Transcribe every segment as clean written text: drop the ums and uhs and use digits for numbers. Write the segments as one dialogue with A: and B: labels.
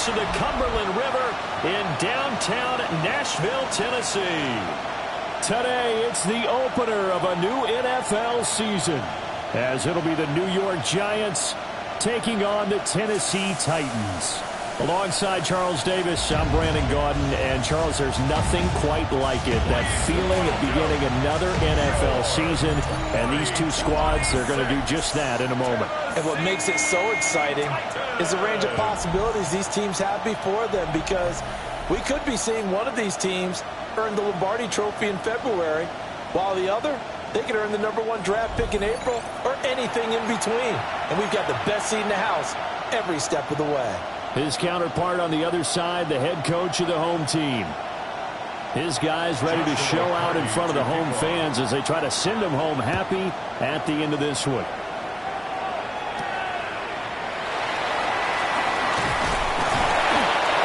A: of the Cumberland River in downtown Nashville, Tennessee. Today, it's the opener of a new NFL season, as it'll be the New York Giants taking on the Tennessee Titans. Alongside Charles Davis, I'm Brandon Gaudin. And, Charles, there's nothing quite like it. That feeling of beginning another NFL season. And these two squads, they're going to do just that in a moment.
B: And what makes it so exciting is the range of possibilities these teams have before them, because we could be seeing one of these teams earn the Lombardi Trophy in February, while the other, they could earn the #1 draft pick in April, or anything in between. And we've got the best seat in the house every step of the way.
A: His counterpart on the other side, the head coach of the home team. His guys ready to show out in front of the home fans as they try to send them home happy at the end of this one.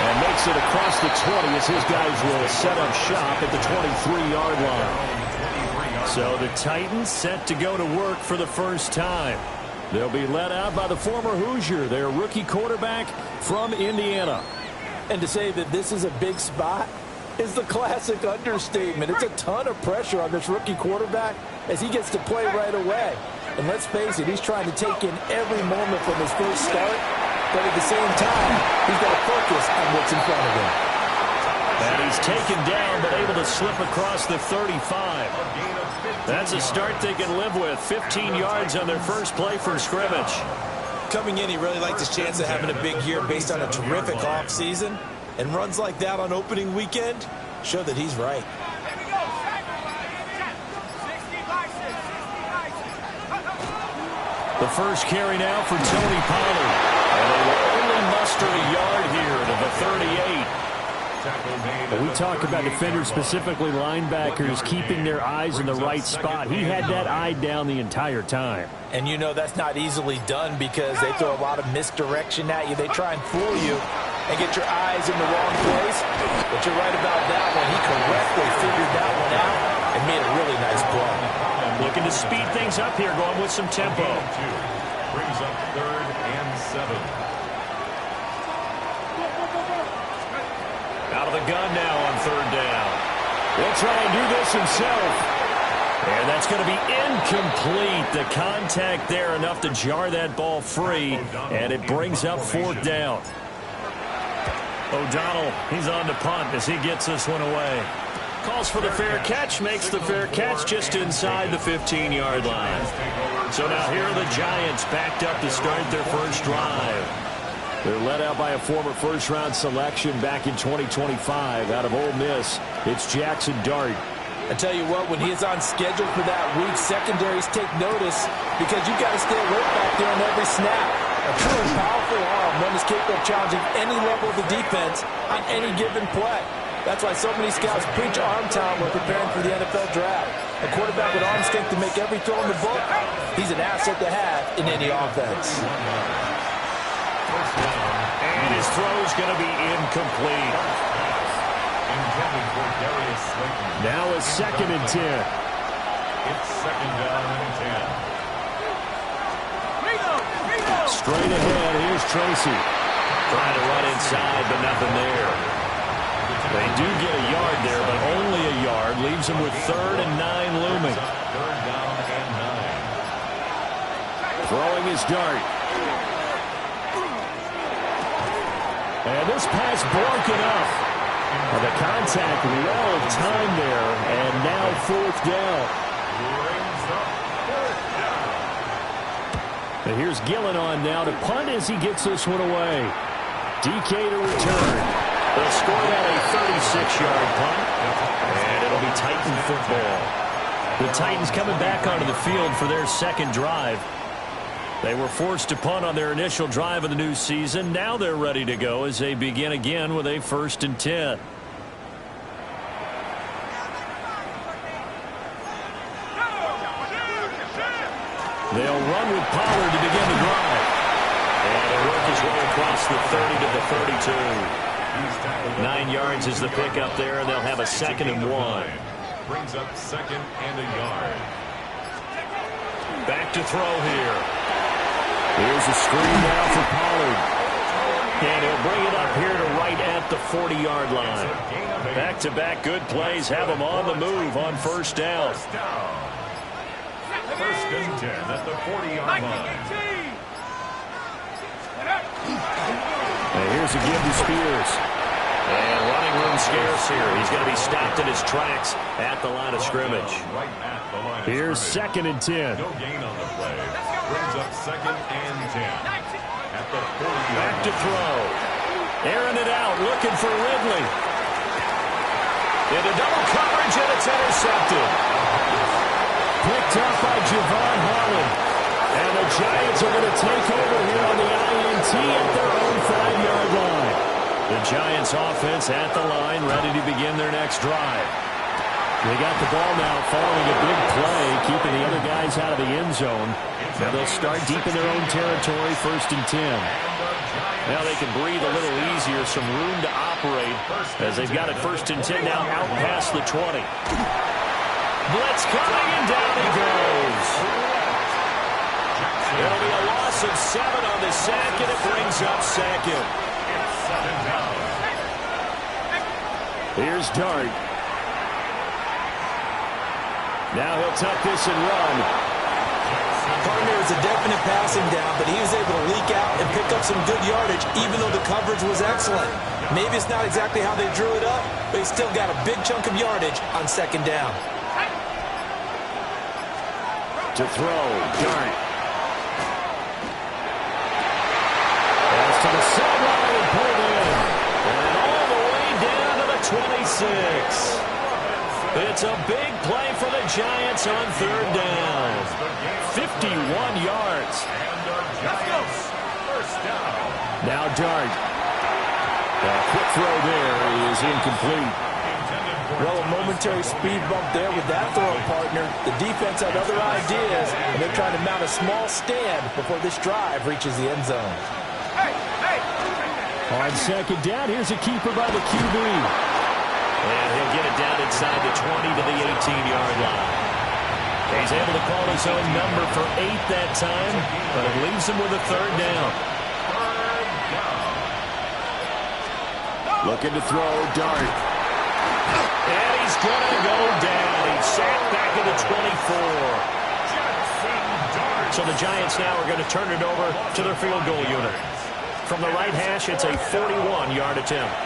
A: And makes it across the 20 as his guys will set up shop at the 23-yard line. So the Titans set to go to work for the first time. They'll be led out by the former Hoosier, their rookie quarterback from Indiana.
B: And to say that this is a big spot is the classic understatement. It's a ton of pressure on this rookie quarterback as he gets to play right away. And let's face it, he's trying to take in every moment from his first start, but at the same time, he's got to focus on what's in front of him.
A: And he's taken down, but able to slip across the 35. That's a start they can live with. 15 yards on their first play from scrimmage.
B: Coming in, he really liked his chance of having a big year based on a terrific offseason. And runs like that on opening weekend show that he's right.
A: The first carry now for Tony Pollard. And they will only muster a yard here to the 38. We talk about defenders, specifically linebackers, keeping their eyes in the right spot. He had that eye down the entire time.
B: And you know that's not easily done because they throw a lot of misdirection at you. They try and fool you and get your eyes in the wrong place. But you're right about that one. He correctly figured that one out and made a really nice play.
A: Looking to speed things up here, going with some tempo.
C: Brings up 3rd and 7.
A: Out of the gun now on 3rd down. He'll try and do this himself. And that's going to be incomplete. The contact there enough to jar that ball free. And it brings up 4th down. O'Donnell, he's on to punt as he gets this one away. Calls for the fair catch, makes the fair catch just inside the 15-yard line. So now here are the Giants backed up to start their first drive. They're led out by a former first-round selection back in 2025 out of Ole Miss. It's Jackson Dart.
B: I tell you what, when he is on schedule for that week, secondaries take notice because you've got to stay alert back there on every snap. A true and powerful arm, one is capable of challenging any level of the defense on any given play. That's why so many scouts preach arm talent when preparing for the NFL draft. A quarterback with arm strength to make every throw in the book, he's an asset to have in any offense.
A: And his throw is going to be incomplete. Now a 2nd and 10.
C: It's 2nd down and 10.
A: Straight ahead, here's Tracy. Trying to run inside, but nothing there. They do get a yard there, but only a yard. Leaves them with 3rd and 9 looming.
C: 3rd down and 9.
A: Throwing his Dart. And this pass broken up. And the contact well timed there, and now 4th down. And here's Gillen on now to punt as he gets this one away. DK to return. They'll score that a 36-yard punt, and it'll be Titan football. The Titans coming back onto the field for their second drive. They were forced to punt on their initial drive of the new season. Now they're ready to go as they begin again with a 1st and 10. They'll run with Pollard to begin the drive. And he'll work his way across the 30 to the 32. 9 yards is the pickup there, and they'll have a 2nd and 1.
C: Brings up 2nd and a yard.
A: Back to throw here. Here's a screen now for Pollard. And he'll bring it up here at the 40-yard line. Back-to-back good plays have them on the move on first down.
C: First and 10 at the 40-yard line.
A: And here's a give to Spears. And running room scarce here. He's going to be stopped in his tracks at the line of scrimmage. Here's second and 10.
C: No gain on the play. Brings up second and 10 at the 40-yard
A: Back to throw. Airing it out, looking for Ridley. Into double coverage, and it's intercepted. Picked up by Javon Holland. And the Giants are going to take over here on the INT at their own 5-yard line. The Giants offense at the line, ready to begin their next drive. They got the ball now following a big play, keeping the other guys out of the end zone. Now they'll start deep in their own territory, first and 10. Now they can breathe a little easier, some room to operate as they've got it first and 10 now out past the 20. Blitz coming, and down he goes. It'll be a loss of 7 on the sack, and it brings up second. Here's Dart. Now he'll tuck this and run.
B: Partner is a definite passing down, but he was able to leak out and pick up some good yardage, even though the coverage was excellent. Maybe it's not exactly how they drew it up, but he still got a big chunk of yardage on second down.
A: To throw, Dart. Pass to the sideline and pulled in. And all the way down to the 26. It's a big play for the Giants on third down. 51 yards. Now Dart. A quick throw there is incomplete.
B: Well, a momentary speed bump there with that throw, partner. The defense had other ideas, and they're trying to mount a small stand before this drive reaches the end zone.
A: On second down, here's a keeper by the QB. And he'll get it down inside the 20 to the 18-yard line. He's able to call his own number for 8 that time, but it leaves him with a third down. Looking to throw, Dart. And he's going to go down. He's sacked back at the 24. So the Giants now are going to turn it over to their field goal unit. From the right hash, it's a 41-yard attempt.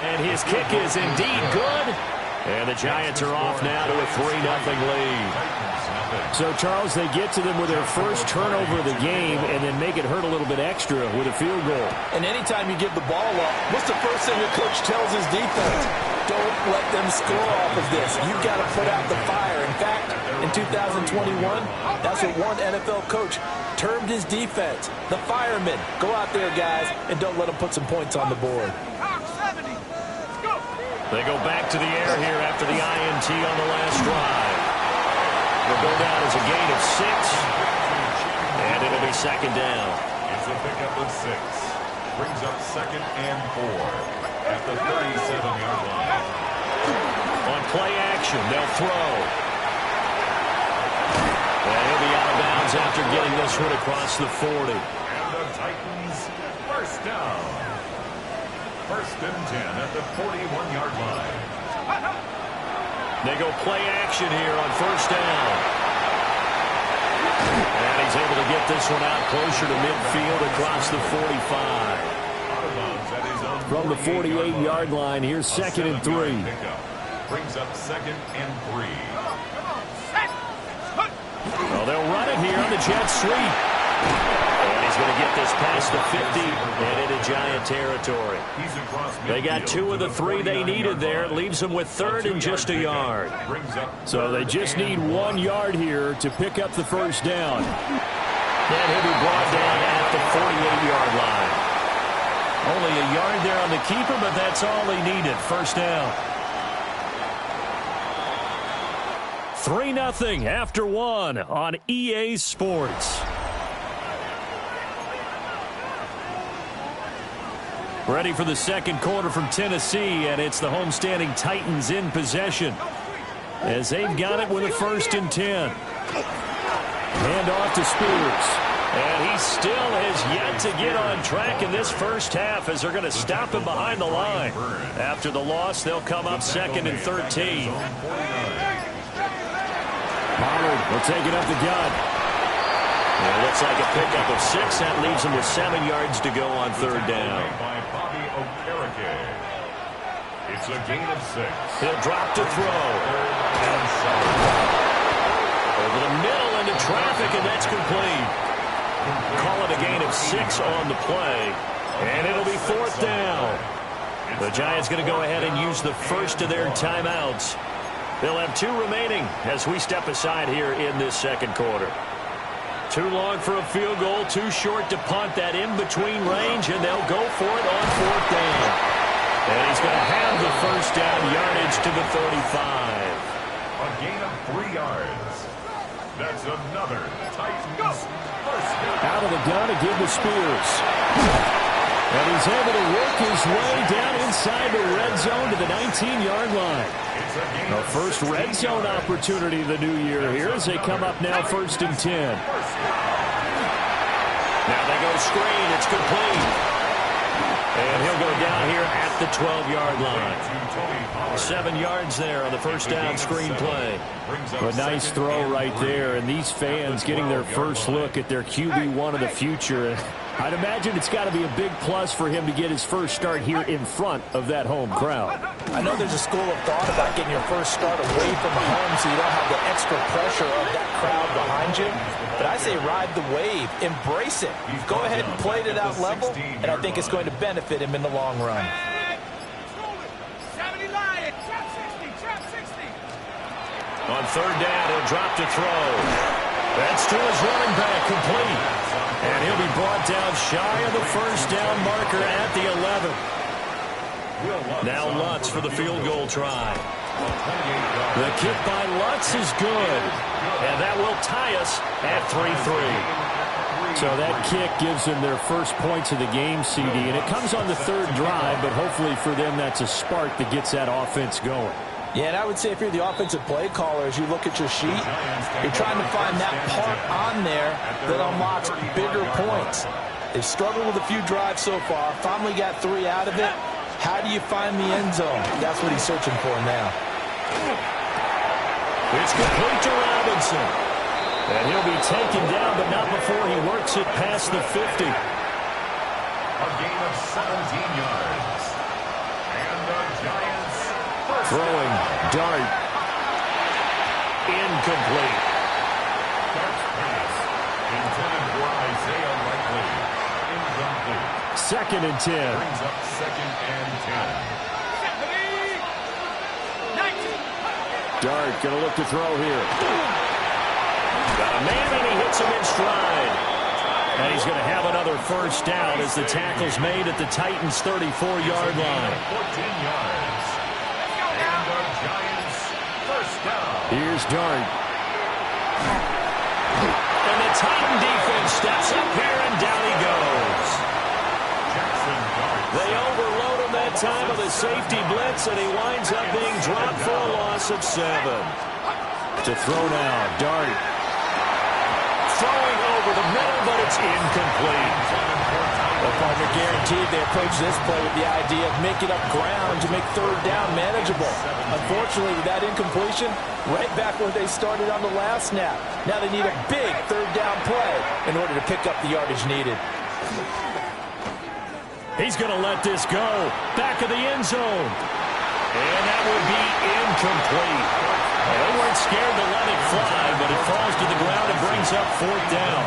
A: And his kick is indeed good. And the Giants are off now to a 3-0 lead. So, Charles, they get to them with their first turnover of the game and then make it hurt a little bit extra with a field goal.
B: And anytime you give the ball up, what's the first thing the coach tells his defense? Don't let them score off of this. You've got to put out the fire. In fact, in 2021, that's what one NFL coach termed his defense, the firemen. Go out there, guys, and don't let them put some points on the board.
A: They go back to the air here after the INT on the last drive. They'll go down as a gain of 6, and it'll be second down.
C: It's a pickup of 6. Brings up second and 4 at the 37-yard line.
A: On play action, they'll throw. And he'll be out of bounds after getting this one across the 40.
C: And the Titans first down. First and 10 at the 41-yard line.
A: They go play action here on first down. And he's able to get this one out closer to midfield across the 45. From the 48-yard line, here's second and 3.
C: Brings up second and 3.
A: Well, they'll run it here on the jet sweep. And he's going to get this past the 50 and into Giant territory. They got 2 of the 3 they needed there. It leaves them with third and just a yard. So they just need 1 yard here to pick up the first down. And he'll be brought down at the 48-yard line. Only a yard there on the keeper, but that's all he needed. First down. 3-0 after 1 on EA Sports. Ready for the second quarter from Tennessee, and it's the homestanding Titans in possession as they've got it with a first and 10. Hand off to Spears. And he still has yet to get on track in this first half as they're going to stop him behind the line. After the loss, they'll come up 2nd and 13. Pollard will take it up the gut. It looks like a pickup of 6. That leaves him with 7 yards to go on 3rd down.
C: It's a gain of 6.
A: He'll drop to throw. Over the middle into traffic, and that's complete. Call it a gain of 6 on the play. And it'll be 4th down. The Giants going to go ahead and use the first of their timeouts. They'll have 2 remaining as we step aside here in this 2nd quarter. Too long for a field goal, too short to punt that in-between range, and they'll go for it on 4th down. And he's going to have the first down yardage to the 35.
C: A gain of 3 yards. That's another Titans first down.
A: Out of the gun again to Spears. And he's able to work his way down inside the red zone to the 19-yard line. The first red zone opportunity of the new year here as they come up now 1st and 10. Now they go screen. It's complete. And he'll go down here at the 12-yard line. 7 yards there on the first down screen play. A nice throw right there. And these fans getting their first look at their QB1 of the future. I'd imagine it's got to be a big plus for him to get his first start here in front of that home crowd.
B: I know there's a school of thought about getting your first start away from home so you don't have the extra pressure of that crowd behind you. But I say ride the wave. Embrace it. Go ahead and play it at that level, and I think it's going to benefit him in the long run.
A: On 3rd down, he'll drop to throw. That's to his running back, complete. And he'll be brought down shy of the first down marker at the 11. Now Lutz for the field goal try. The kick by Lutz is good. And that will tie us at 3-3. So that kick gives them their first points of the game, CD. And it comes on the 3rd drive, but hopefully for them that's a spark that gets that offense going.
B: Yeah, and I would say if you're the offensive play caller, as you look at your sheet, you're trying to find that part on there that unlocks bigger points. They've struggled with a few drives so far, finally got 3 out of it. How do you find the end zone? That's what he's searching for now.
A: It's complete to Robinson. And he'll be taken down, but not before he works it past the 50.
C: A gain of 17 yards. And the Giants first
A: throwing dart. Incomplete.
C: Dart's pass intended for Isaiah Likely. Incomplete.
A: 2nd and 10.
C: Brings up 2nd and 10.
A: Dart going to look to throw here. Got a man and he hits him in stride. And he's going to have another first down as the tackle's made at the Titans' 34-yard line.
C: 14 yards. And the Giants first down.
A: Here's Dart. And the Titan defense steps up here and down he goes. They overload him that time with a safety blitz, and he winds up being dropped for a loss of 7. To throw now, Dart. Throwing over the middle, but it's incomplete.
B: Well, partner, guaranteed they approach this play with the idea of making up ground to make 3rd down manageable. Unfortunately, with that incompletion, right back where they started on the last snap. Now they need a big 3rd down play in order to pick up the yardage needed.
A: He's going to let this go. Back of the end zone. And that would be incomplete. They weren't scared to let it fly, but it falls to the ground and brings up 4th down.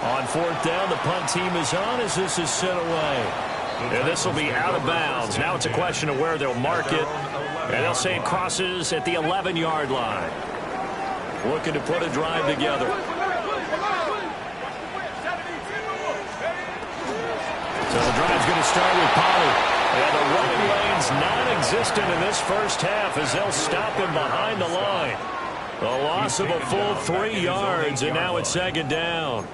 A: On 4th down, the punt team is on as this is sent away. And this will be out of bounds. Now it's a question of where they'll mark it. And they'll say it crosses at the 11-yard line. Looking to put a drive together. So the drive's going to start with Pollard. And the running lane's non-existent in this first half as they'll stop him behind the line. A loss of a full 3 yards, and now it's 2nd down.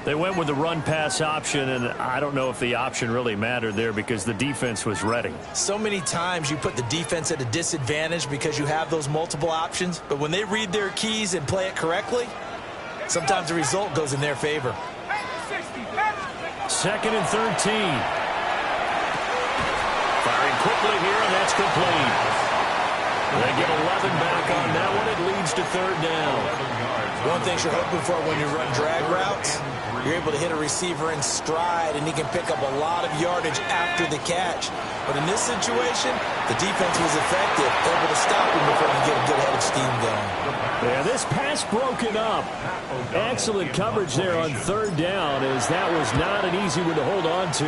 A: They went with the run-pass option, and I don't know if the option really mattered there because the defense was ready.
B: So many times you put the defense at a disadvantage because you have those multiple options, but when they read their keys and play it correctly, sometimes the result goes in their favor.
A: 2nd and 13. Firing quickly here, and that's complete. They get 11 back on that one. It leads to 3rd down.
B: One thing you're hoping for when you run drag routes, you're able to hit a receiver in stride, and he can pick up a lot of yardage after the catch. But in this situation, the defense was effective, able to stop him before he get a good head of steam going.
A: Yeah, this pass broken up. Excellent coverage there on 3rd down, as that was not an easy one to hold on to.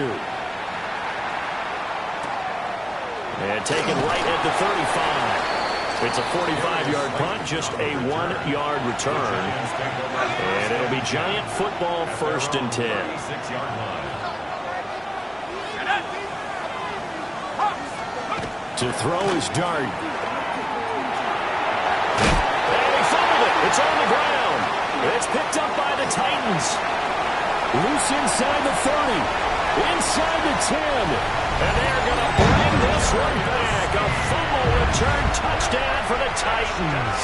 A: And taken right at the 35. It's a 45-yard punt, just a 1-yard return. And it'll be Giant football, 1st and 10. To throw is Dart. And he fumbled it. It's on the ground. It's picked up by the Titans. Loose inside the 30. Inside the 10. And they're going to bring this one back. A fumble return touchdown for the Titans.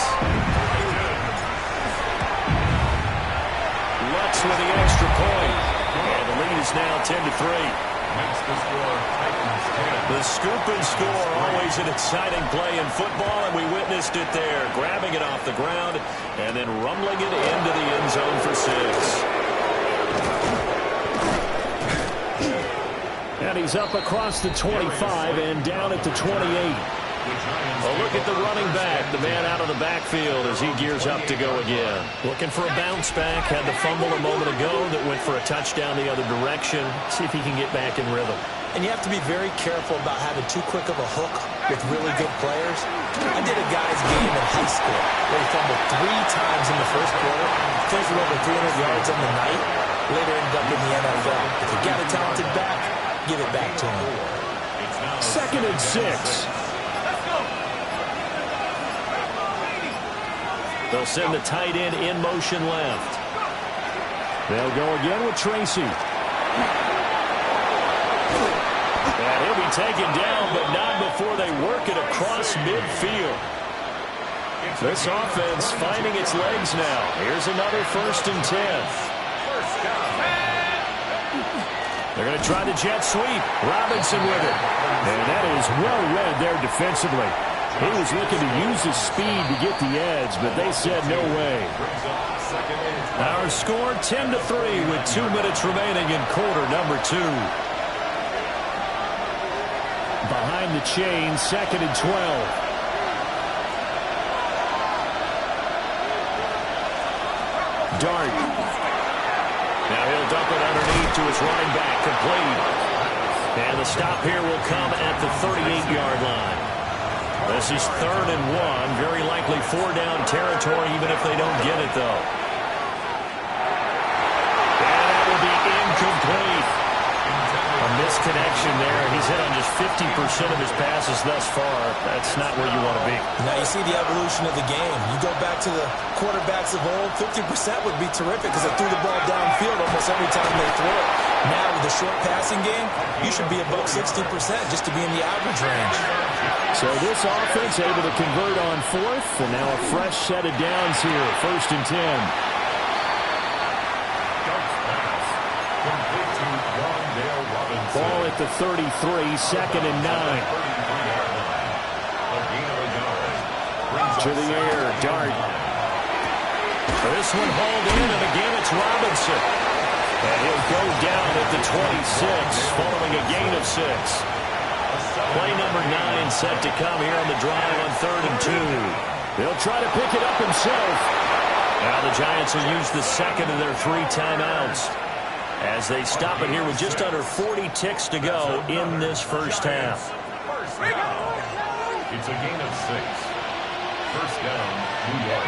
A: Lutz with the extra point. And the lead is now 10-3.
C: Makes the score Titans 10.
A: The scoop and score, always an exciting play in football, and we witnessed it there. Grabbing it off the ground and then rumbling it into the end zone for 6. And he's up across the 25 and down at the 28. Well, look at the running back, the man out of the backfield as he gears up to go again. Looking for a bounce back, had the fumble a moment ago that went for a touchdown the other direction. See if he can get back in rhythm.
B: And you have to be very careful about having too quick of a hook with really good players. I did a guy's game in high school where he fumbled 3 times in the first quarter, finished with over 300 yards on the night, later ended up in the NFL. If you got a talented back, give it back to him.
A: 2nd and 6. They'll send the tight end in motion left. They'll go again with Tracy. And he'll be taken down, but not before they work it across midfield. This offense finding its legs now. Here's another 1st and 10. They're going to try the jet sweep. Robinson with it. And that is well read there defensively. He was looking to use his speed to get the edge, but they said no way. Our score 10-3 with 2 minutes remaining in quarter number 2. Behind the chain, 2nd and 12. Dart. Now he'll dump it underneath to his running back, complete. And the stop here will come at the 38-yard line. This is 3rd and 1. Very likely 4-down territory, even if they don't get it, though. And that will be incomplete. A misconnection there. He's hit on just 50% of his passes thus far. That's not where you want to be.
B: Now you see the evolution of the game. You go back to the quarterbacks of old, 50% would be terrific because they threw the ball downfield almost every time they threw it. Now with the short passing game, you should be above 60% just to be in the average range.
A: So this offense able to convert on 4th, and now a fresh set of downs here, 1st and 10. Ball at the 33, 2nd and 9. To the air, Dart. This one hauled in, and again it's Robinson. And he'll go down at the 26, following a gain of 6. Play number 9 set to come here on the drive on 3rd and 2. He'll try to pick it up himself. Now the Giants will use the 2nd of their 3 timeouts as they stop it here with just under 40 ticks to go in this first half.
C: It's a gain of 6. 1st down, New York.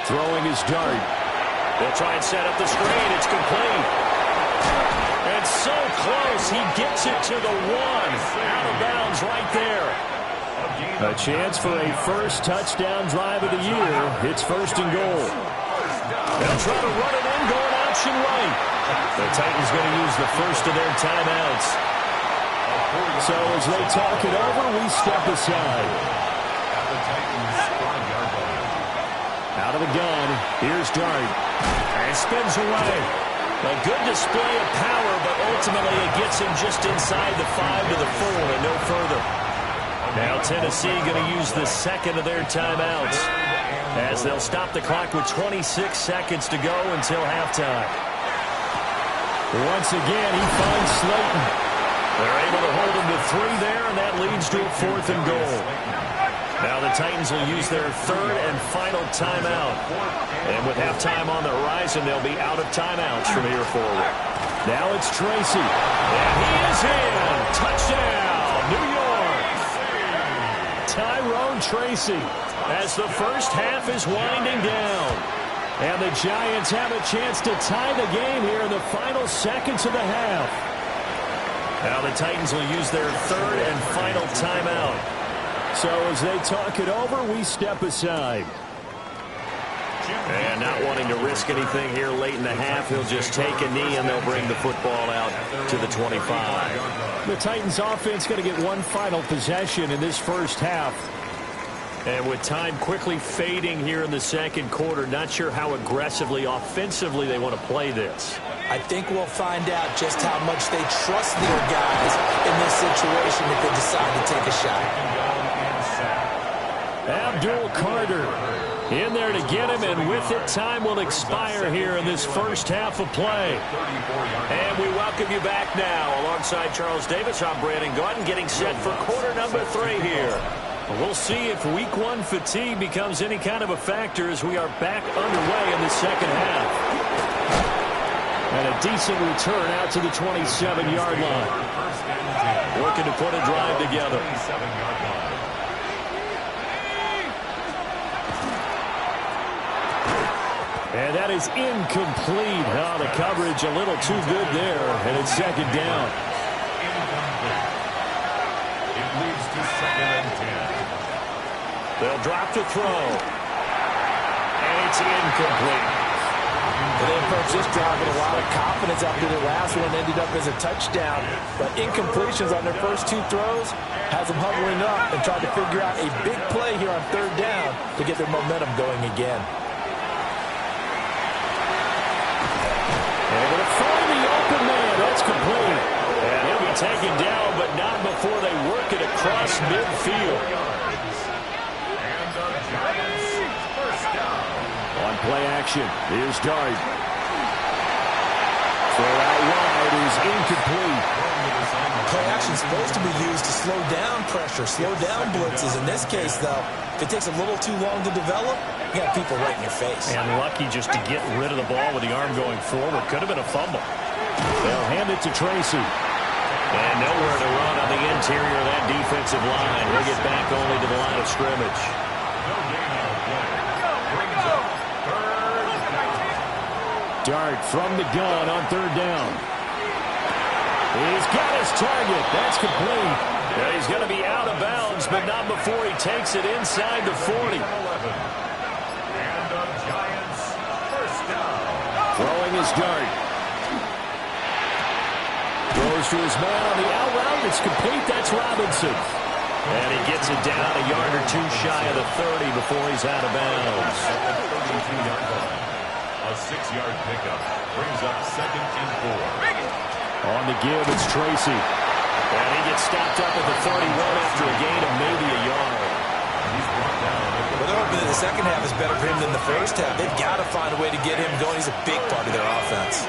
A: Throwing his Dart. They'll try and set up the screen. It's complete. And so close, he gets it to the 1. Out of bounds right there. A chance for a first touchdown drive of the year. It's 1st and goal. They'll try to run it in, going option right. The Titans going to use the first of their timeouts. So as they talk it over, we step aside. Out of the gun, here's Dart. And spins away. A good display of power, but ultimately it gets him just inside the 5 to the 4 and no further. Now Tennessee going to use the second of their timeouts as they'll stop the clock with 26 seconds to go until halftime. Once again, he finds Slayton. They're able to hold him to 3 there, and that leads to a 4th and goal. Now the Titans will use their third and final timeout. And with halftime on the horizon, they'll be out of timeouts from here forward. Now it's Tracy. And he is in. Touchdown, New York. Tyrone Tracy as the first half is winding down. And the Giants have a chance to tie the game here in the final seconds of the half. Now the Titans will use their third and final timeout. So as they talk it over, we step aside. And not wanting to risk anything here late in the half, he'll just take a knee and they'll bring the football out to the 25. The Titans offense going to get one final possession in this first half. And with time quickly fading here in the second quarter, not sure how aggressively, offensively they want to play this.
B: I think we'll find out just how much they trust their guys in this situation if they decide to take a shot.
A: Abdul Carter in there to get him, and with it, time will expire here in this first half of play. And we welcome you back now. Alongside Charles Davis, I'm Brandon Gaudin, getting set for quarter number 3 here. We'll see if week 1 fatigue becomes any kind of a factor as we are back underway in the second half. And a decent return out to the 27-yard line. Looking to put a drive together. And that is incomplete. Oh, the coverage a little too good there, and it's second down.
C: It leads to 2nd and 10.
A: They'll drop to throw. And it's incomplete.
B: They approached this drive with a lot of confidence after the last one ended up as a touchdown. But incompletions on their first 2 throws has them huddling up and trying to figure out a big play here on 3rd down to get their momentum going again.
A: Able to find the open man. That's complete. And he'll be taken down, but not before they work it across midfield.
C: And the Giants first down.
A: On play action, here's Dart. Throw out wide is incomplete.
B: Play action is supposed to be used to slow down pressure, slow down blitzes. In this case, though, if it takes a little too long to develop, you got people right in your face.
A: And lucky just to get rid of the ball with the arm going forward. Could have been a fumble. They'll hand it to Tracy. And nowhere to run on the interior of that defensive line. He'll get back only to the line of scrimmage.
C: No gain on the play. Brings up 3rd down.
A: Dart from the gun on 3rd down. He's got his target. That's complete. Yeah, he's going to be out of bounds, but not before he takes it inside the 40.
C: And the Giants first down.
A: Throwing his Dart. Throws to his man on the out route. It's complete. That's Robinson. And he gets it down a yard or 2 shy of the 30 before he's out of bounds.
C: A 6-yard pickup brings up 2nd and 4.
A: On the give, it's Tracy. And he gets stopped up at the 31 after a gain of maybe a yard.
C: He's brought down.
B: Well, they're hoping that the second half is better for him than the first half. They've got to find a way to get him going. He's a big part of their offense.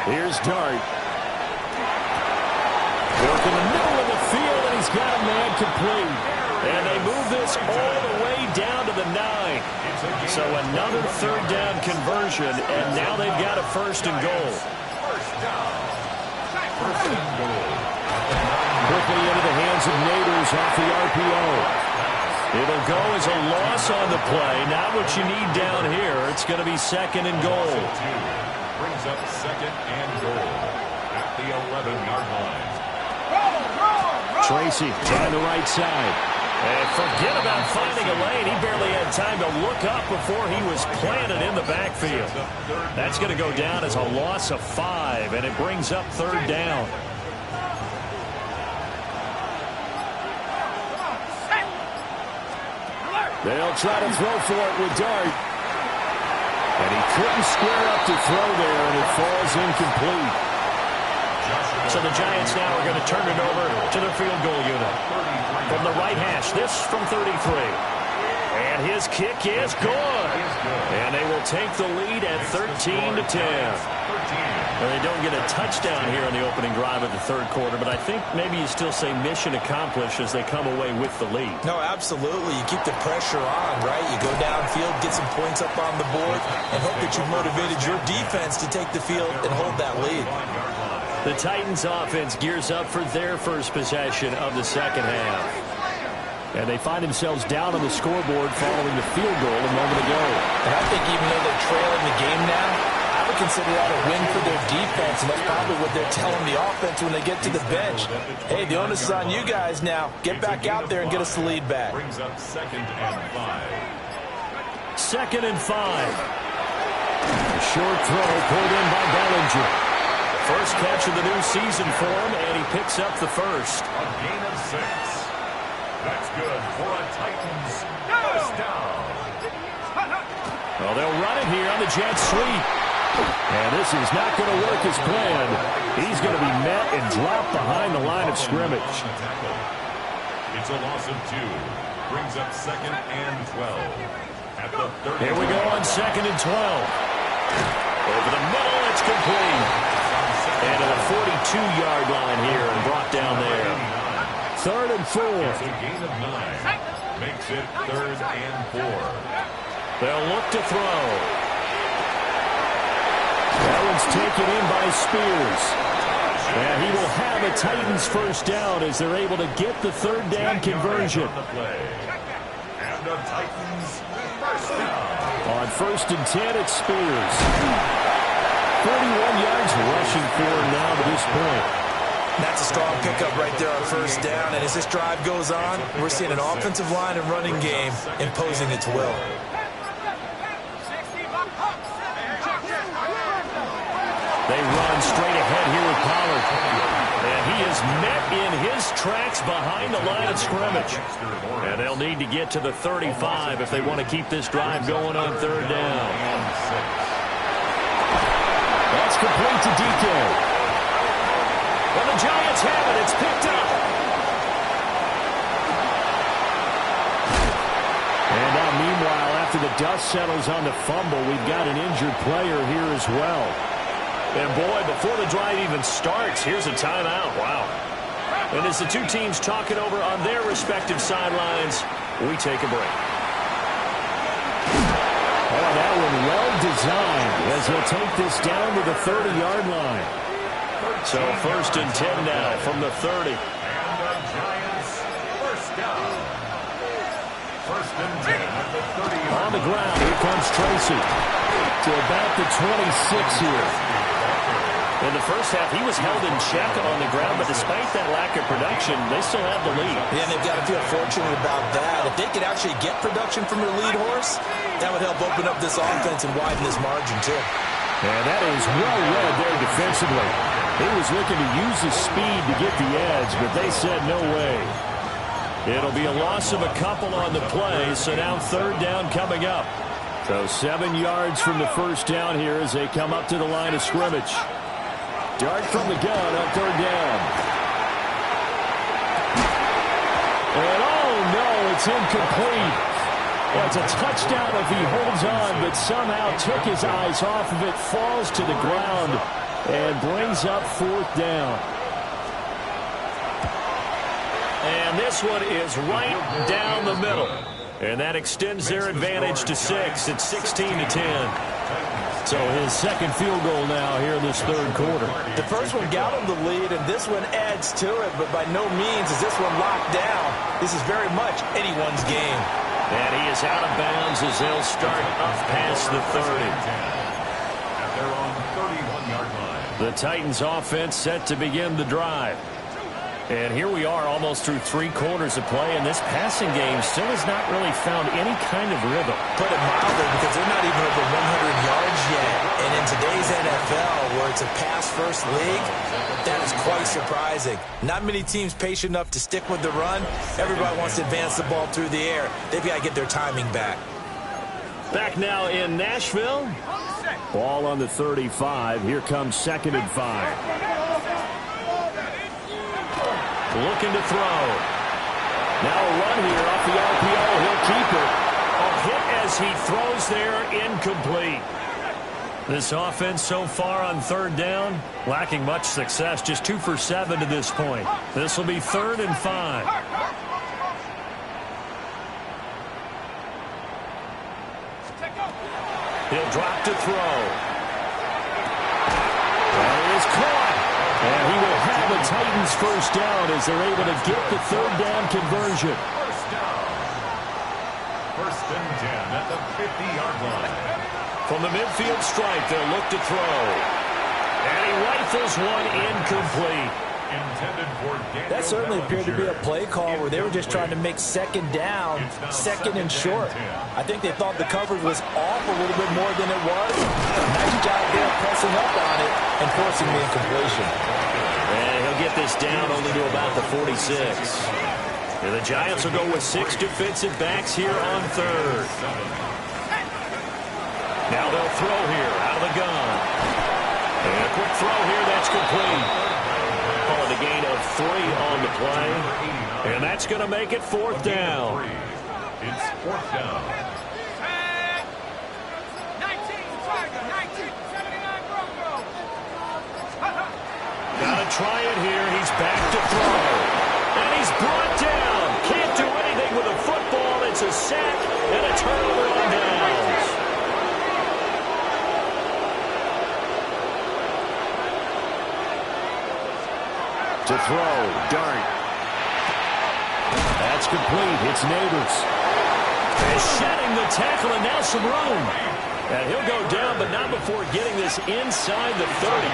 A: Here's Dart. Work in the middle of the field, and he's got a man complete. And they move this all the way down to the 9. So another 3rd down conversion, and now they've got a 1st and goal.
C: First down. 1st and goal.
A: Quickly into the hands of Neighbors off the RPO. It'll go as a loss on the play. Not what you need down here. It's going to be 2nd and goal.
C: Brings up 2nd and goal at the 11-yard line.
A: Tracy down the right side. And forget about finding a lane. He barely had time to look up before he was planted in the backfield. That's going to go down as a loss of 5, and it brings up 3rd down. They'll try to throw for it with Dart. And he couldn't square up to throw there, and it falls incomplete. So the Giants now are going to turn it over to their field goal unit. From the right hash, this from 33. And his kick is good. And they will take the lead at 13-10. Well, they don't get a touchdown here on the opening drive of the 3rd quarter, but I think maybe you still say mission accomplished as they come away with the lead.
B: No, absolutely. You keep the pressure on, right? You go downfield, get some points up on the board, and hope that you motivated your defense to take the field and hold that lead.
A: The Titans offense gears up for their first possession of the 2nd half. And they find themselves down on the scoreboard following the field goal a moment ago.
B: And I think even though they're trailing the game now, I would consider that a win for their defense, and that's probably what they're telling the offense when they get to the bench. Hey, the onus is on you guys now. Get back out there and get us the lead back.
C: Brings up 2nd and 5.
A: 2nd and 5. A short throw pulled in by Bellinger. First catch of the new season for him, and he picks up the first.
C: A gain of 6. That's good for a Titans first down.
A: Well, they'll run it here on the jet sweep. And this is not going to work as planned. He's going to be met and dropped behind the line of scrimmage.
C: It's a loss of 2. Brings up 2nd and 12. At the 30.
A: Here we go on 2nd and 12. Over the middle, it's complete. And to the 42-yard line here and brought down there. 3rd and 4.
C: It's a gain of 9. Makes it 3rd and 4.
A: They'll look to throw. That one's taken in by Spears. And he will have a Titans first down as they're able to get the 3rd down conversion.
C: And the Titans first down.
A: On 1st and 10, it's Spears. 41 yards rushing for him now to this point.
B: That's a strong pickup right there on 1st down. And as this drive goes on, we're seeing an offensive line and running game imposing its will.
A: They run straight ahead here with Pollard. And he is met in his tracks behind the line of scrimmage. And they'll need to get to the 35 if they want to keep this drive going on 3rd down. That's complete to DK. Well, the Giants have it. It's picked up. And now, meanwhile, after the dust settles on the fumble, we've got an injured player here as well. And, boy, before the drive even starts, here's a timeout. Wow. And as the two teams talk it over on their respective sidelines, we take a break. Oh, that one well designed as he'll take this down to the 30-yard line. So 1st and 10 now from the 30.
C: And the Giants first down. 1st and 10 at the 30.
A: On the ground, here comes Tracy to about the 26 here. In the first half, he was held in check on the ground, but despite that lack of production, they still have the lead.
B: Yeah, and they've got to feel fortunate about that. If they could actually get production from their lead horse, that would help open up this offense and widen this margin, too.
A: And that is well read there defensively. He was looking to use his speed to get the edge, but they said no way. It'll be a loss of a couple on the play, so now 3rd down coming up. So 7 yards from the first down here as they come up to the line of scrimmage. Dart from the gun on 3rd down. And oh no, it's incomplete. Well, it's a touchdown if he holds on, but somehow took his eyes off of it, falls to the ground, and brings up 4th down. And this one is right down the middle. And that extends their advantage to 6. It's 16-10. So his 2nd field goal now here in this 3rd quarter.
B: The first one got him the lead, and this one adds to it, but by no means is this one locked down. This is very much anyone's game.
A: And he is out of bounds as they'll start up past the 30.
C: And they're on 31-yard line.
A: The Titans offense set to begin the drive. And here we are almost through 3 quarters of play, and this passing game still has not really found any kind of rhythm.
B: Put it mildly, because they're not even over 100 yards yet. And in today's NFL, where it's a pass-first league, that is quite surprising. Not many teams patient enough to stick with the run. Everybody wants to advance the ball through the air. They've got to get their timing back.
A: Back now in Nashville. Ball on the 35. Here comes 2nd and 5. Looking to throw. Now a run here off the RPO. He'll keep it. A hit as he throws there, incomplete. This offense so far on 3rd down, lacking much success. Just 2 for 7 to this point. This will be 3rd and 5. He'll drop to throw. That is caught. And he will have the Titans first down as they're able to get the 3rd down conversion.
C: First down. 1st and 10 at the 50-yard line.
A: From the midfield stripe, they'll look to throw. And he rifles one incomplete.
C: Intended for Daniel
B: That certainly appeared to be a play call where they were just trying to make 2nd down, 2nd and short. I think they thought the coverage was off a little bit more than it was. Nice job there pressing up on it and forcing the incompletion.
A: And he'll get this down only to about the 46. And the Giants will go with 6 defensive backs here on 3rd. Now they'll throw here out of the gun. And a quick throw here, that's complete. Calling a gain of 3 on the play. And that's going to make it 4th down.
C: It's 4th down.
D: 1979 Broncos.
A: Gotta try it here. He's back to throw. And he's brought down. Can't do anything with a football. It's a sack and a turnover on downs. To throw, Dart. That's complete. It's Neighbors. And shedding the tackle, and now some room. And he'll go down, but not before getting this inside the 30.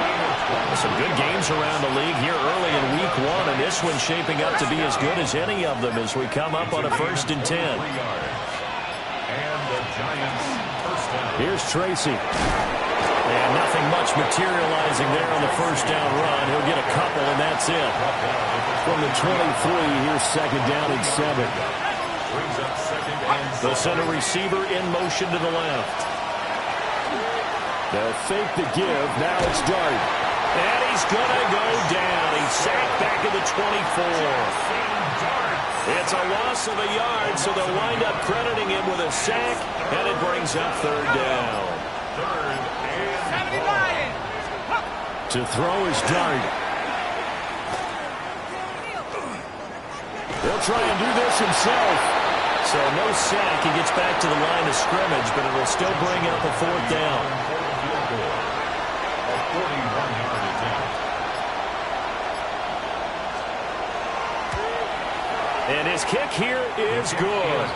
A: Some good games around the league here early in Week 1, and this one's shaping up to be as good as any of them as we come up on a 1st and 10.
C: And the Giants first down.
A: Here's Tracy. And nothing much materializing there on the 1st down run. He'll get a couple, and that's it. From the 23, here's 2nd down and 7.
C: Brings up 2nd and 7.
A: They'll send a receiver in motion to the left. They'll fake the give. Now it's Dart. And he's going to go down. He's sacked back at the 24. It's a loss of a yard, so they'll wind up crediting him with a sack, and it brings up 3rd down.
C: 3rd and 1.
A: To throw is Dart. He'll try and do this himself. So no sack. He gets back to the line of scrimmage, but it'll still bring up a 4th down.
C: A 41-yard attempt.
A: And his kick here is good.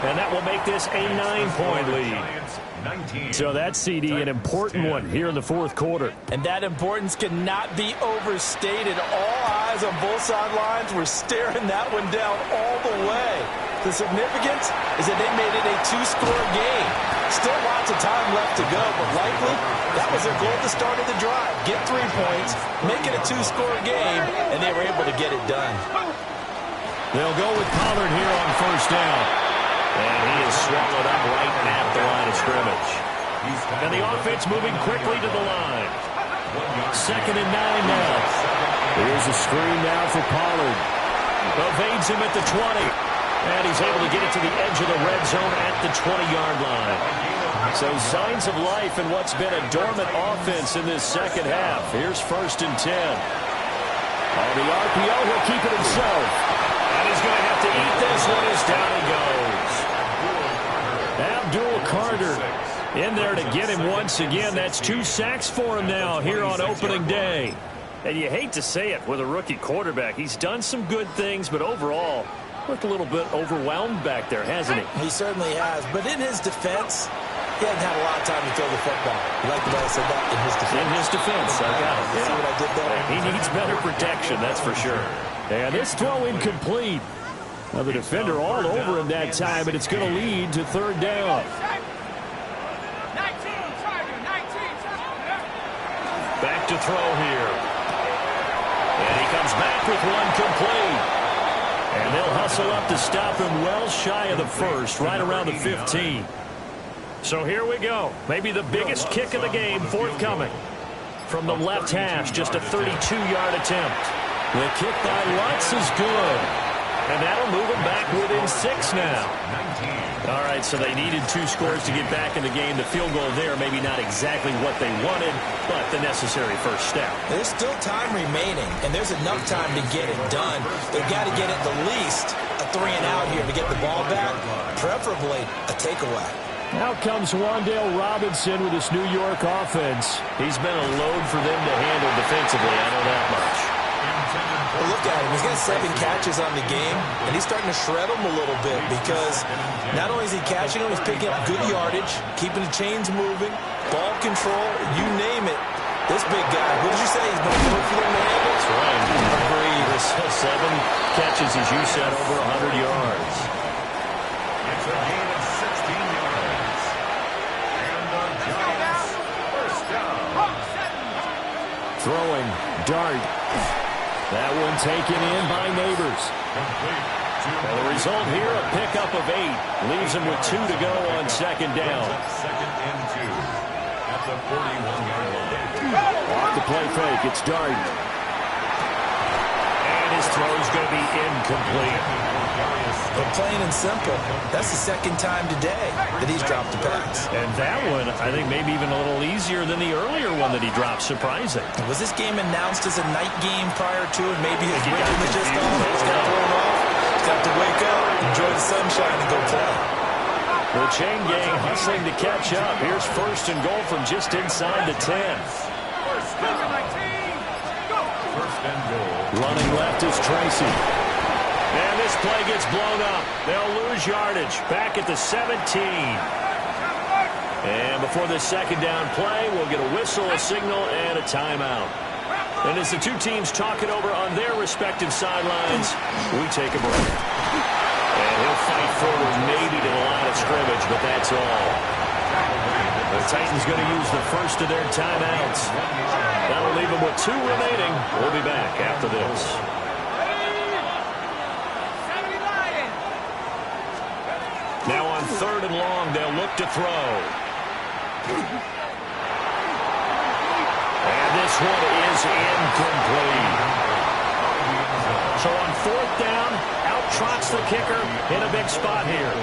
A: And that will make this a 9-point lead. So that's, CD, an important one here in the 4th quarter.
B: And that importance cannot be overstated. All eyes on both sidelines were staring that one down all the way. The significance is that they made it a 2-score game. Still lots of time left to go, but likely that was their goal at the start of the drive. Get 3 points, make it a 2-score game, and they were able to get it done.
A: They'll go with Pollard here on 1st down. And he is swallowed up right at the line of scrimmage. And the offense moving quickly to the line. 2nd and 9 now. Here's a screen now for Pollard. Evades him at the 20. And he's able to get it to the edge of the red zone at the 20-yard line. So signs of life in what's been a dormant offense in this 2nd half. Here's 1st and 10. On the RPO, he'll keep it himself. And he's going to have to eat this one as down he goes. Abdul Carter in there to get him once again. That's 2 sacks for him now here on opening day. And you hate to say it with a rookie quarterback. He's done some good things, but overall, looked a little bit overwhelmed back there, hasn't he?
B: He certainly has. But in his defense, He hadn't had a lot of time to throw the football. You like the way I said that? In his defense.
A: In his defense, I got it.
B: See what I did there?
A: He needs better protection, that's for sure. And this throw incomplete. Now the defender all over him that time, and it's going to lead to third down. Back to throw here. And he comes back with one complete. And they'll hustle up to stop him well shy of the first, right around the 15. So here we go. Maybe the biggest kick of the game forthcoming. From the left hash, just a 32-yard attempt. The kick by Lutz is good. And that'll move them back within 6 now. All right, so they needed 2 scores to get back in the game. The field goal there, maybe not exactly what they wanted, but the necessary first step.
B: There's still time remaining, and there's enough time to get it done. They've got to get at the least a 3-and-out here to get the ball back, preferably a takeaway.
A: Now comes Wan'Dale Robinson with his New York offense. He's been a load for them to handle defensively, I know that much.
B: Well, look at him. He's got 7 catches on the game, and he's starting to shred them a little bit because not only is he catching them, he's picking up good yardage, keeping the chains moving, ball control, you name it. This big guy, what did you say? He's been a load for them to handle?
A: That's right. Agreed. 7 catches, as you said, over 100 yards.
C: It's a gain of 16 yards. And the Giants first down.
A: Throwing, dart. That one taken in by Neighbors. And the result here, a pickup of 8. Leaves him with 2 to go on second down.
C: Second and 2 at the 41-yard line.
A: Off the play fake, it's Dart. And his throw's going to be incomplete.
B: But plain and simple, that's the second time today that he's dropped a pass.
A: And that one, I think, maybe even a little easier than the earlier one that he dropped. Surprising.
B: Was this game announced as a night game prior to, and maybe his rhythm is just off? He's got thrown off. He's got to wake up, enjoy the sunshine, and go play.
A: The chain gang hustling to catch up. Here's first and goal from just inside the 10.
C: First and goal.
A: Running left is Tracy. And this play gets blown up. They'll lose yardage. Back at the 17. And before this second down play, we'll get a whistle, a signal, and a timeout. And as the two teams talk it over on their respective sidelines, we take a break. And he'll fight forward maybe to the line of scrimmage, but that's all. The Titans going to use the first of their timeouts. That'll leave them with 2 remaining. We'll be back after this. Now on 3rd and long, they'll look to throw. And this one is incomplete. So on 4th down, out trots the kicker in a big spot here.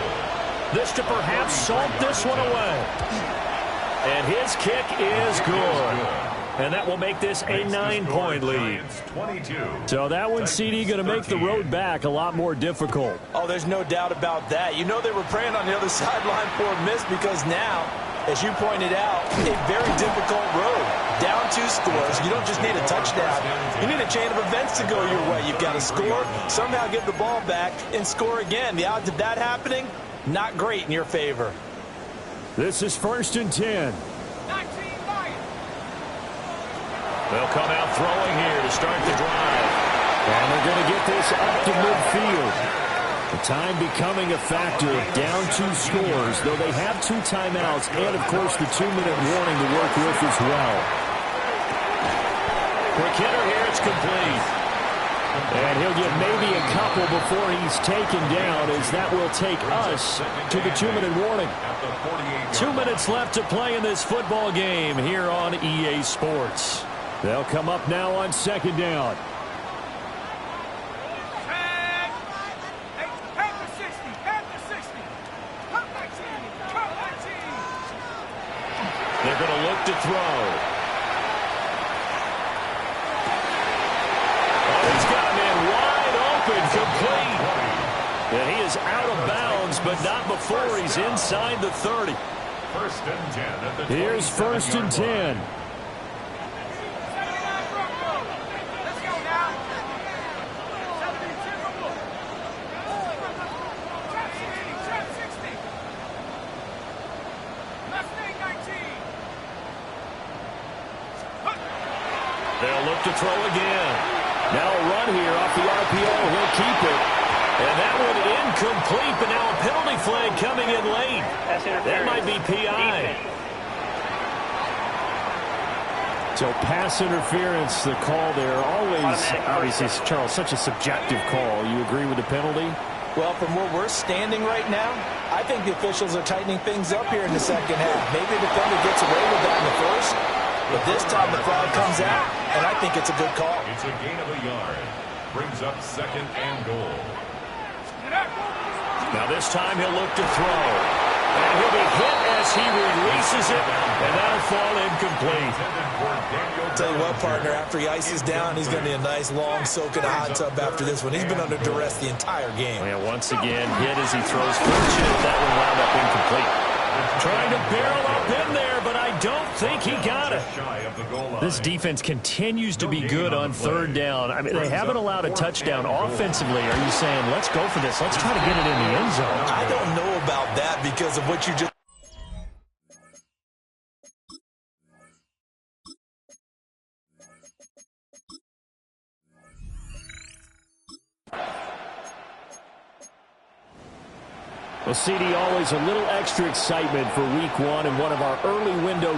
A: This to perhaps salt this one away. And his kick is good. And that will make this a 9-point lead. So that one, CD, going to make the road back a lot more difficult.
B: Oh, there's no doubt about that. You know they were praying on the other sideline for a miss because now, as you pointed out, a very difficult road. Down 2 scores. You don't just need a touchdown. You need a chain of events to go your way. You've got to score, somehow get the ball back, and score again. The odds of that happening, not great in your favor.
A: This is 1st and 10. They'll come out throwing here to start the drive. And they're going to get this up to midfield. The time becoming a factor. Down 2 scores, though they have 2 timeouts and, of course, the 2-minute warning to work with as well. Quick hitter here, it's complete. And he'll get maybe a couple before he's taken down, as that will take us to the 2-minute warning. 2 minutes left to play in this football game here on EA Sports. They'll come up now on 2nd down. They're going to look to throw. Oh, he's got him in wide open, complete. And he is out of bounds, but not before he's inside the 30.
C: First and 10 at the
A: Here's 1st and 10. They'll look to throw again. Now a run here off the RPO. He'll keep it. And that one incomplete, but now a penalty flag coming in late. That might be PI. So pass interference, the call there. Always, obviously, Charles, such a subjective call. You agree with the penalty?
B: Well, from where we're standing right now, I think the officials are tightening things up here in the second half. Maybe the defender gets away with that in the first, but this time the flag comes out, and I think it's a good call.
C: It's a gain of a yard. Brings up 2nd and goal.
A: Now this time he'll look to throw. And he'll be hit as he releases it, and that'll fall incomplete.
B: Tell you what, partner, after he ices down, he's going to be a nice long soak in a hot tub after this one. He's been under duress the entire game.
A: And once again, hit as he throws. Fortunate that one wound up incomplete. Trying to barrel up in there, but I don't think he got it. This defense continues to be good on 3rd down. I mean, they haven't allowed a touchdown offensively. Are you saying, let's go for this? Let's try to get it in the end zone.
B: I don't know about that because of what you just...
A: Well, CD, always a little extra excitement for week 1 and one of our early window